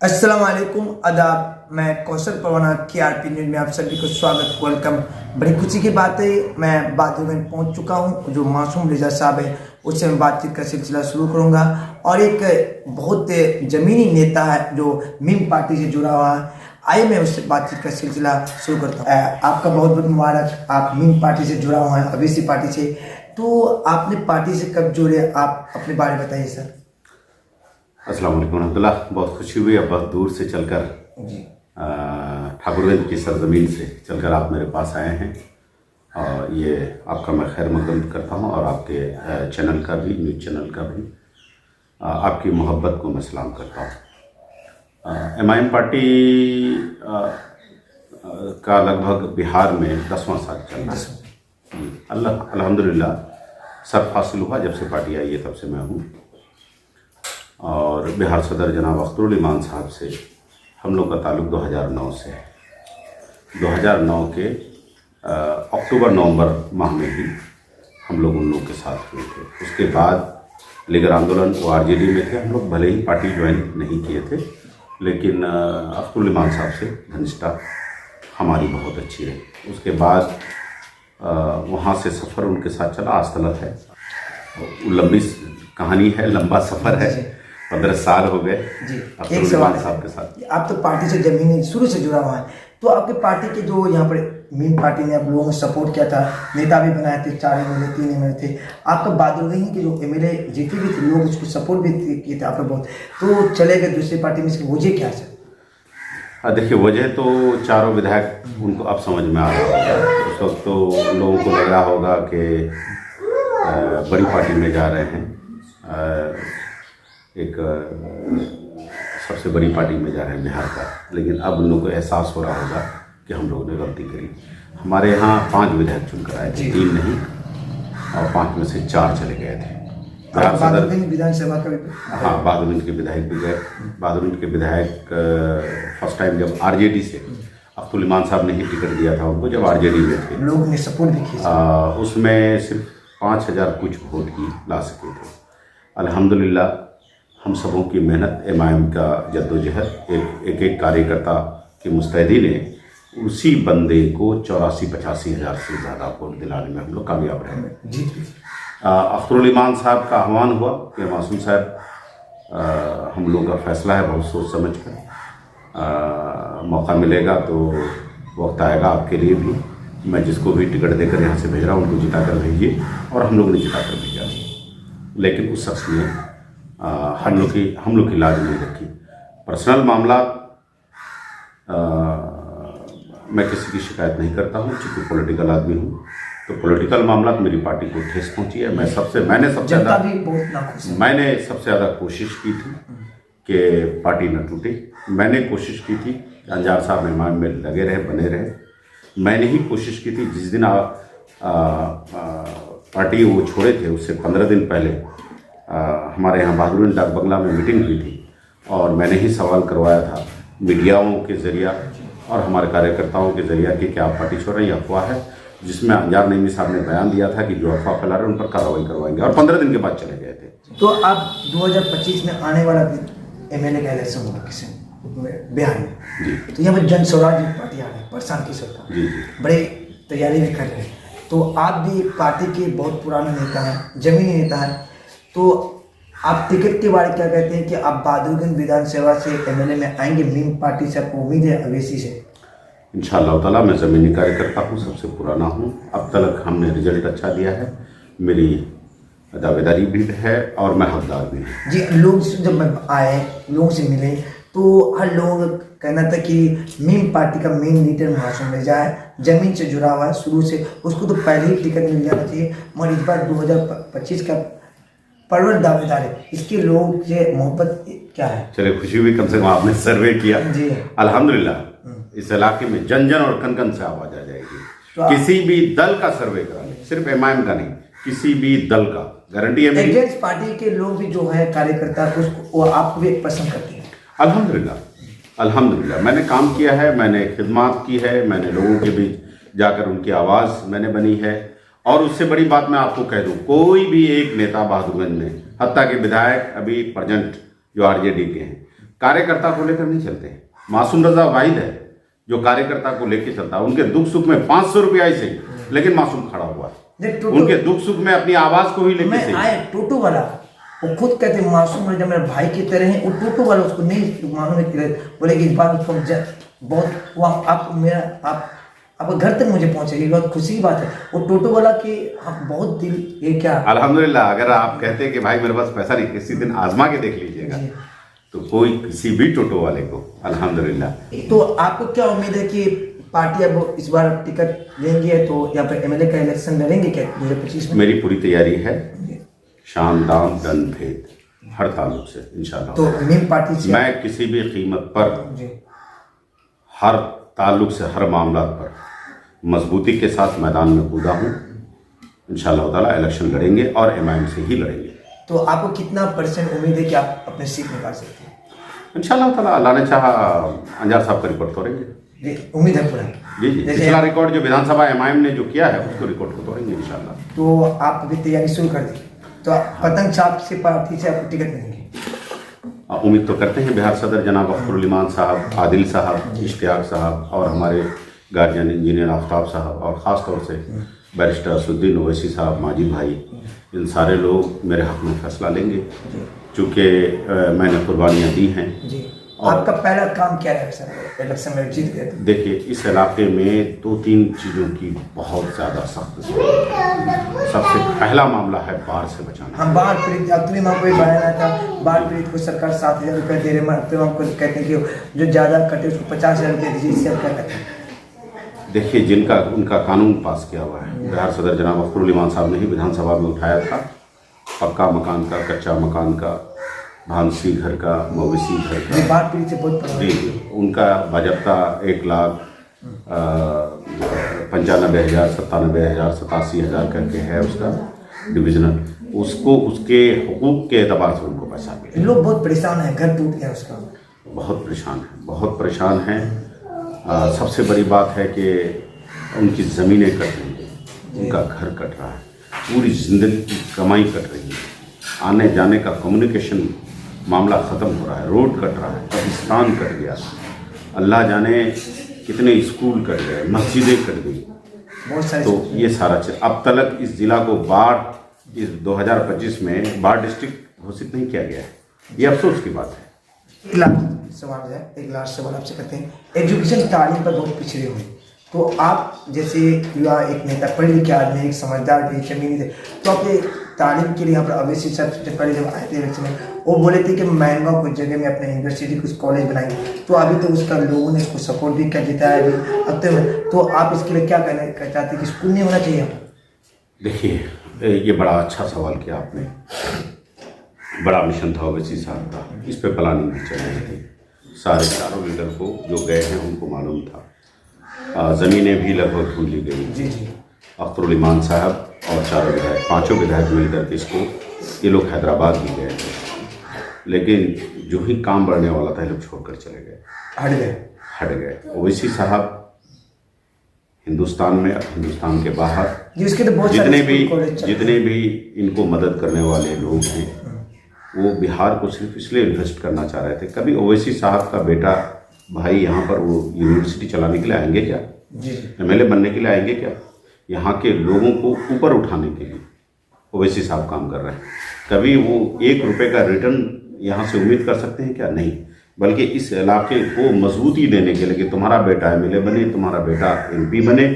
अस्सलाम वालेकुम आदाब। मैं कौशल परवाना KRP न्यूज़ में आप सभी को स्वागत वेलकम। बड़ी खुशी की बात है, मैं बादलगंज पहुंच चुका हूं। जो मासूम रिजा साहब है उससे मैं बातचीत का सिलसिला शुरू करूंगा और एक बहुत ज़मीनी नेता है जो मीम पार्टी से जुड़ा हुआ है। आइए मैं उससे बातचीत का सिलसिला शुरू करता हूँ। आपका बहुत बहुत मुबारक, आप मीम पार्टी से जुड़ा हुआ है, अवेसी पार्टी से। तो आपने पार्टी से कब जुड़े, आप अपने बारे में बताइए सर। अस्सलाम वालेकुम रहमतुल्लाह। बहुत खुशी हुई, अब बहुत दूर से चलकर ठाकुरगंज की सरजमीन से चलकर आप मेरे पास आए हैं और ये आपका मैं खैर मकदम करता हूँ और आपके चैनल का भी, न्यूज़ चैनल का भी आपकी मोहब्बत को मैं सलाम करता हूँ। MIM पार्टी का लगभग बिहार में 10वां साल चल रहा है। अल्हम्दुलिल्लाह सर फासिल हुआ, जब से पार्टी आई है तब से मैं हूँ। और बिहार सदर जनाब अख्तरुल ईमान साहब से हम लोग का ताल्लुक़ 2009 से है। 2009 के अक्टूबर नवंबर माह में ही हम लोग उन लोग के साथ हुए थे। उसके बाद लीगर आंदोलन वो RJD में थे हम लोग, भले ही पार्टी ज्वाइन नहीं किए थे, लेकिन अख्तरुल ईमान साहब से घनिष्ठता हमारी बहुत अच्छी रही। उसके बाद वहाँ से सफ़र उनके साथ चला, आज तलक है। लंबी कहानी है, लंबा सफ़र है, 15 साल हो गए जी। एक सवाल साहब के साथ। आप तो पार्टी से जमीनी शुरू से जुड़ा हुआ है, तो आपके पार्टी के जो यहाँ पर मीम पार्टी ने आप लोगों को सपोर्ट किया था, नेता भी बनाए थे, 4 MLA 3 MLA थे। आपका बादलगंज के जो MLA जीते भी थे, लोग उसको सपोर्ट भी किए थे आप लोग बहुत, तो चले गए दूसरी पार्टी में, इसकी वजह क्या सर? देखिए, वजह तो चारों विधायक उनको अब समझ में आ रहा होगा। उस वक्त तो लोगों को लग रहा होगा कि बड़ी पार्टी में जा रहे हैं, एक सबसे बड़ी पार्टी में जा रहे हैं बिहार का। लेकिन अब उन लोगों को एहसास हो रहा होगा कि हम लोगों ने गलती करी। हमारे यहाँ 5 विधायक चुनकर आए थे, 3 नहीं, और 5 में से 4 चले गए थे। विधानसभा का हाँ, बादलगंज के विधायक भी गए। बादलगंज के विधायक फर्स्ट टाइम जब RJD से अख्तरुल ईमान साहब ने ही टिकट दिया था उनको, जब RJD में थे, लोग ने सपोर्ट भी किया, उसमें सिर्फ 5000 कुछ वोट ही ला सके थे। अल्हम्दुलिल्लाह हम सबों की मेहनत, MIM का जद्दोजहद, एक कार्यकर्ता की मुस्तैदी ने उसी बंदे को 84-85 हज़ार से ज़्यादा वोट दिलाने में हम लोग कामयाब रहे। अख्तरुल ईमान साहब का आह्वान हुआ कि मासूम साहब, हम लोग का फैसला है, बहुत सोच समझ कर मौका मिलेगा तो वक्त आएगा आपके लिए भी, मैं जिसको भी टिकट देकर यहाँ से भेज रहा हूँ उनको जिता कर भेजिए। और हम लोग ने जिता कर भेजा। लेकिन उस शख्स ने हम लोग की लाज नहीं रखी। पर्सनल मामला मैं किसी की शिकायत नहीं करता हूँ, चूँकि पॉलिटिकल आदमी हूँ, तो पॉलिटिकल मामला मेरी पार्टी को ठेस पहुँची है। मैंने सबसे ज़्यादा कोशिश की थी कि पार्टी न टूटे। मैंने कोशिश की थी कि अंजार साहब MIM में लगे रहे, बने रहे। मैंने ही कोशिश की थी, जिस दिन पार्टी वो छोड़े थे उससे 15 दिन पहले हमारे यहाँ बहादुरगंज डाक बंगला में मीटिंग हुई थी और मैंने ही सवाल करवाया था मीडियाओं के ज़रिया और हमारे कार्यकर्ताओं के ज़रिया कि क्या आप पार्टी छोड़ रहे हैं, अफवाह है, जिसमें अंजार नईमी साहब ने बयान दिया था कि जो अफवाह फैला रहे हैं उन पर कार्रवाई करवाएंगे, और 15 दिन के बाद चले गए थे। तो अब 2025 में आने वाला MLA का इलेक्शन होगा किसी बिहार में जी, तो यहाँ पर जन स्वराज पार्टी आ रही है, प्रशांत किशोर का जी, बड़े तैयारी भी कर रहे हैं। तो आप भी पार्टी के बहुत पुराने नेता हैं, जमीनी नेता हैं, तो आप टिकट के बारे में क्या कहते हैं कि आप बादलगंज विधानसभा से MLA में आएंगे? मीम पार्टी से आपको उम्मीद है अवेसी से? इंशाअल्लाह ताला मैं ज़मीनी कार्यकर्ता हूँ, सबसे पुराना हूँ। अब तक हमने रिजल्ट अच्छा दिया है, मेरी दावेदारी भी है और मैं हकदार भी हूँ जी। लोग जब आए, लोगों से मिले, तो हर लोगों का कहना था कि मीम पार्टी का मेन लीडर मासूम रिजा है, जमीन से जुड़ा हुआ है शुरू से, उसको तो पहले ही टिकट मिल जाना चाहिए, मगर इस बार 2025 का परवर दावेदार है। इसके लोगों से मोहब्बत क्या है? चलिए, खुशी हुई, कम से कम आपने सर्वे किया जी। अल्हम्दुलिल्लाह इस इलाके में जन जन और कन कन से आवाज आ जाएगी। तो किसी भी दल का सर्वे करा लें, सिर्फ MIM का नहीं, किसी भी दल का, गारंटी है मेरी। एजेंट्स पार्टी के लोग भी जो है कार्यकर्ता, उसको आपको भी पसंद करते हैं? अल्हम्दुलिल्लाह मैंने काम किया है, मैंने खिदमत की है, मैंने लोगों के बीच जाकर उनकी आवाज़ मैंने बनी है। और उससे बड़ी बात मैं आपको कह दूं, कोई भी एक नेता बहादुरगंज में, हत्ता के विधायक अभी प्रेजेंट जो RJD के हैं, कार्यकर्ता को लेकर नहीं चलते हैं। मासूम रजा वाहिद है जो कार्यकर्ता को लेकर चलता है। उनके दुख सुख में 500 रुपया ही सही, लेकिन मासूम खड़ा हुआ है। उनके दुख सुख में अपनी आवाज को ही लेकर सही। आए टोटो वाला वो खुद कहते हैं मासूम रजा मेरे भाई की तरह है। वो टोटो वाला उसको नहीं मालूम है, बोले कि इस बार उसको बहुत वहाँ आप मेरा आपका घर तक मुझे पहुंचेगी, बहुत खुशी की बात है। वो टोटो वाला की बहुत दिल ये क्या अल्हम्दुलिल्लाह। अगर आप कहते हैं कि भाई मेरे पास पैसा नहीं, किसी दिन आजमा के देख लीजिएगा, तो कोई किसी भी टोटो वाले को अल्हम्दुलिल्लाह। तो आपको क्या उम्मीद है कि पार्टी अब इस बार टिकट लेंगे तो यहाँ पर एमएलए का इलेक्शन लड़ेंगे क्या 2025 में? मेरी पूरी तैयारी है, शाम दाम दंड भेद हर ताल्लुक से इंशाल्लाह। तो मेन पार्टी से मैं किसी भी कीमत पर हर ताल्लुक से हर मामला पर मजबूती के साथ मैदान में कूदा हूँ। इंशाल्लाह ताला इलेक्शन लड़ेंगे और एमआईएम से ही लड़ेंगे। तो आपको कितना % उम्मीद है कि आप अपने सीट निकाल सकते हैं? इंशाल्लाह ताला अल्लाह ने चाहा अंजार साहब का रिकॉर्ड तोड़ेंगे। उम्मीद है पूरा? जी जी, पिछला रिकॉर्ड जो विधानसभा एमआईएम ने जो किया है उसको रिकॉर्ड को तोड़ेंगे इंशाल्लाह। तो आप अभी तैयारी शुरू कर दी, तो पतंग छाप से पार्टी से आपको टिकट मिलेंगे? उम्मीद तो करते हैं। बिहार सदर जनाब अख्तरुल ईमान साहब, आदिल साहब, इश्तियाक साहब और हमारे गार्जियन इंजीनियर आफ्ताब साहब और ख़ास तौर से बैरिस्टर असुद्दीन ओवैसी साहब, माजिद भाई, इन सारे लोग मेरे हक में फैसला लेंगे, चूँकि मैंने कुर्बानियाँ दी हैं। आपका पहला काम क्या है सर इलेक्शन में जीत गए? देखिए, इस इलाके में 2-3 चीज़ों की बहुत ज़्यादा सख्त ज़रूरत है। सबसे पहला मामला है बाढ़ से बचाना। हम बाढ़ पीड़ित अब्दुल इमाम को भी बनाया था, बाढ़ पीड़ित को सरकार 7,000 रुपये दे रहे हैं। अब्दुल इमाम को कहते हैं कि जो ज़्यादा कटे उसको 50,000 रुपये दीजिए, इससे आप क्या कहते हैं? देखिए, जिनका उनका कानून पास किया हुआ है, बिहार सदर जनाब अख्तरुल ईमान साहब ने ही विधानसभा में उठाया था, पक्का मकान का, कच्चा मकान का, भानसी घर का, मवेशी घर का, बाढ़ पीड़ित से बहुत जी, उनका बाजब्ता 1,95,000, 97,000, 87,000 करके है उसका डिविजनल। उसको उसके हुकूक के एतबार से उनको पैसा मिले। लोग बहुत परेशान हैं, घर टूट गया उसका। बहुत परेशान है, बहुत परेशान हैं। सबसे बड़ी बात है कि उनकी ज़मीनें कट रही हैं, उनका घर कट रहा है, पूरी ज़िंदगी की कमाई कट रही है, आने जाने का कम्युनिकेशन मामला ख़त्म हो रहा है, रोड कट रहा है, कब्रिस्तान कट गया, अल्लाह जाने कितने स्कूल कट गए, मस्जिदें कट गई। बहुत सारे तो ये सारा चीज़ अब तक इस ज़िला को बाढ़ इस 2025 में बाढ़ डिस्ट्रिक्ट घोषित नहीं किया गया है। ये अफसोस की बात है। एक लास्ट सवाल आपसे करते हैं। एजुकेशन तालीम पर बहुत पिछड़े हुए, तो आप जैसे युवा एक नेता, पढ़े लिखे आदमी, एक समझदार भी, जमीनी थे, तो अपने तालीम के लिए यहाँ पर अवैसी सबसे पहले जब आए थे इलेक्शन में, वो बोले थे कि महंगा कुछ जगह में अपने यूनिवर्सिटी कुछ कॉलेज बनाएंगे, तो अभी तो उसका लोगों ने उसको सपोर्ट भी कर देता है अभी अब तो आप इसके लिए क्या कहना चाहते हैं कि स्कूल नहीं होना चाहिए? देखिए, ये बड़ा अच्छा सवाल किया आपने। बड़ा मिशन था ओवैसी साहब का, इस पे प्लानिंग भी चल रही थी। सारे चारों लीडर को जो गए हैं उनको मालूम था। ज़मीनें भी लगभग ढूंढ ली गई। जी जी, अख्तरुल ईमान साहब और चारों विधायक, 5 विधायक मिलकर के इसको, ये लोग हैदराबाद भी गए थे, लेकिन जो ही काम बढ़ने वाला था ये लोग छोड़कर चले गए, हट गए। ओवैसी साहब हिंदुस्तान में, हिंदुस्तान के बाहर तो बहुत जितने भी इनको मदद करने वाले लोग हैं, वो बिहार को सिर्फ इसलिए इन्वेस्ट करना चाह रहे थे। कभी ओवैसी साहब का बेटा भाई यहाँ पर वो यूनिवर्सिटी चलाने के लिए आएंगे क्या? एमएलए बनने के लिए आएंगे क्या? यहाँ के लोगों को ऊपर उठाने के लिए ओवैसी साहब काम कर रहे हैं। कभी वो 1 रुपये का रिटर्न यहाँ से उम्मीद कर सकते हैं क्या? नहीं, बल्कि इस इलाके को मजबूती देने के लिए कि तुम्हारा बेटा एमएलए बने, तुम्हारा बेटा एमपी बने,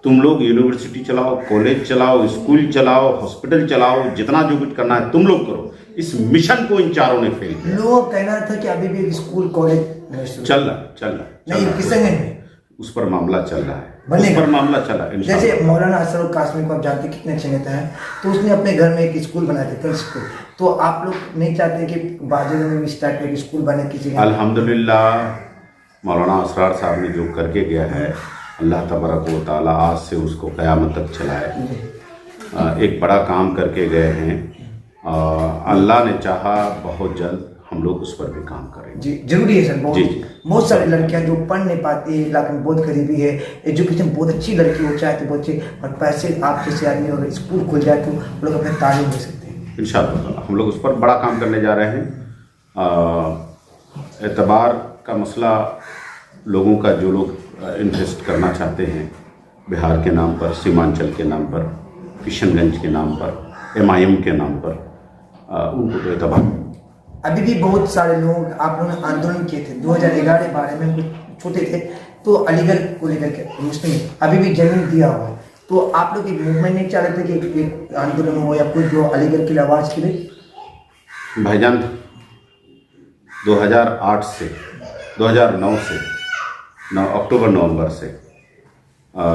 तुम लोग यूनिवर्सिटी चलाओ, कॉलेज चलाओ, स्कूल चलाओ, हॉस्पिटल चलाओ, जितना जो कुछ करना है तुम लोग करो। इस मिशन को इन चारों ने फेल किया। लोगों का कहना था कि अभी भी स्कूल कॉलेज चल रहा नहीं, किशनगंज में उस पर मामला चल रहा है, उस पर मामला चला। जैसे मौलाना असरुल कासमी को आप जानते कितने अच्छे नेता हैं, तो उसने अपने घर में एक स्कूल बनाया था, स्कूल। तो आप लोग नहीं चाहते कि बाजू में इस टाइप का स्कूल बने किसी? अल्हम्दुलिल्लाह मौलाना असरार साहब ने जो करके गया है, अल्लाह तबारक व तआला आज से उसको क़यामत तक चलाए। एक बड़ा काम करके गए हैं। अल्लाह ने चाहा बहुत जल्द हम लोग उस पर भी काम करेंगे। जी, जरूरी है सर। बहुत सारी लड़कियां जो पढ़ नहीं पाती, इलाके में बहुत गरीबी है, एजुकेशन बहुत अच्छी लड़की हो चाहे तो बहुत अच्छी, और पैसे आप जैसे आदमी और स्कूल खुल जाए तो वो लोग अपने तालीम दे सकते हैं। इंशाअल्लाह हम लोग उस पर बड़ा काम करने जा रहे हैं। एतबार का मसला लोगों का, जो लोग इन्वेस्ट करना चाहते हैं बिहार के नाम पर, सीमांचल के नाम पर, किशनगंज के नाम पर, MIM के नाम पर, उनको तो एतबार। अभी भी बहुत सारे लोग, आप लोगों ने आंदोलन किए थे 2011-12 में, हम कुछ छोटे थे तो अलीगढ़ को लेकर के मुस्लिम अभी भी जमीन दिया हुआ है, तो आप लोग एक मूवमेंट नहीं चाह रहे थे कि एक आंदोलन हो या कुछ जो अलीगढ़ के लिए आवाज़ के लिए? भाईजान 2008 से 2009 से अक्टूबर नवंबर से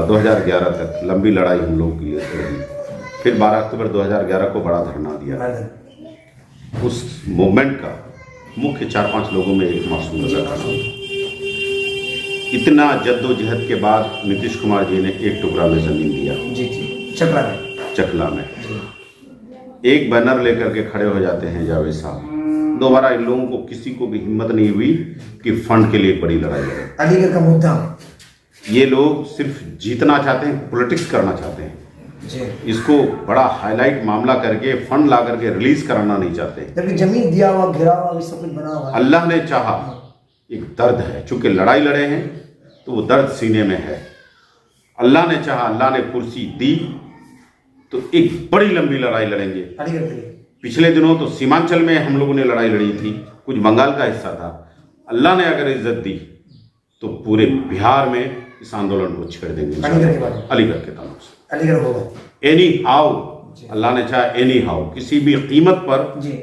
2011 तक लंबी लड़ाई हम लोग की रही। फिर 12 अक्टूबर 2011 को बड़ा धरना दिया। उस मूवमेंट का मुख्य 4-5 लोगों में एक मासूम नजर था। इतना जद्दोजहद के बाद नीतीश कुमार जी ने एक टुकड़ा में जमीन दिया। जी जी, चकला में एक बैनर लेकर के खड़े हो जाते हैं जावेद साहब। दोबारा इन लोगों को किसी को भी हिम्मत नहीं हुई कि फंड के लिए बड़ी लड़ाई लड़े। अलीगढ़ का मुद्दा, ये लोग सिर्फ जीतना चाहते हैं, पॉलिटिक्स करना चाहते हैं जी। इसको बड़ा हाईलाइट मामला करके फंड ला करके रिलीज कराना नहीं चाहते। जबकि जमीन दिया हुआ, घिरा हुआ, सब कुछ बना हुआ। अल्लाह ने चाहा, एक दर्द है, चूंकि लड़ाई लड़े हैं तो वो दर्द सीने में है। अल्लाह ने चाहा, अल्लाह ने कुर्सी दी तो एक बड़ी लंबी लड़ाई लड़ेंगे। अलीगढ़ के लिए पिछले दिनों तो सीमांचल में हम लोगों ने लड़ाई लड़ी थी, कुछ बंगाल का हिस्सा था। अल्लाह ने अगर इज्जत दी तो पूरे बिहार में इस आंदोलन को छेड़ देंगे अलीगढ़ के ताल्लुक से। अलीगढ़ होगा एनी हाउ, अल्लाह ने चाहा एनी हाउ, किसी भी कीमत पर,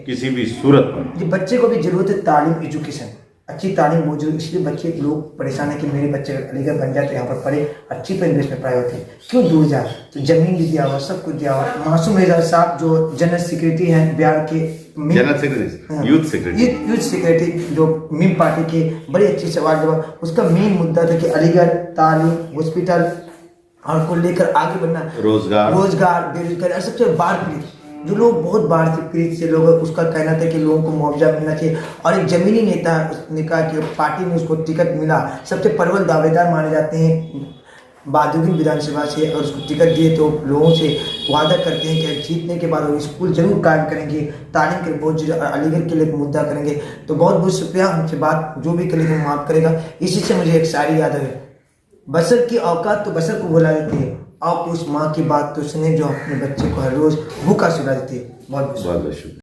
किसी भी सूरत पर। बच्चे को भी जरूरत है तालीम, एजुकेशन, अच्छी तालीम बहुत जरूरी। इसलिए बच्चे लोग परेशान है कि मेरे बच्चे अलीगढ़ बन जाते, यहाँ पर पढ़े, अच्छी परिवेश में पढ़ाई होती है, क्यों दूर जाए? तो जमीन भी दिया हुआ, सब कुछ दिया हुआ। मासूम रेजा साहब जो जनरल सेक्रेटरी हैं बिहार के, यूथ सेक्रेटरी जो मीम पार्टी के, बड़ी अच्छी सवाल जवाब। उसका मेन मुद्दा था कि अलीगढ़ तालीम, हॉस्पिटल और को लेकर आगे बढ़ना, रोजगार, बेरोजगार, सबसे बाढ़ पीड़ित जो लोग, बहुत बाढ़ से पीड़ित से लोग, उसका कहना था कि लोगों को मुआवजा मिलना चाहिए। और एक जमीनी नेता ने कहा कि पार्टी में उसको टिकट मिला, सबसे प्रबल दावेदार माने जाते हैं बहादुरगंज विधानसभा से, और उसको टिकट दिए तो लोगों से वादा करते हैं कि जीतने के बाद वो स्कूल जरूर कायम करेंगे, तालीम के बहुत जरूर, अलीगढ़ के लिए एक मुद्दा करेंगे। तो बहुत बहुत शुक्रिया, हमसे बात जो भी करेंगे माफ़ करेगा। इसी से मुझे एक शायरी याद है, बसर की औकात तो बसर को बुला देती है, आप उस माँ की बात तो सुने जो अपने बच्चे को हर रोज भूखा सुला देती है। बहुत बहुत शुक्रिया।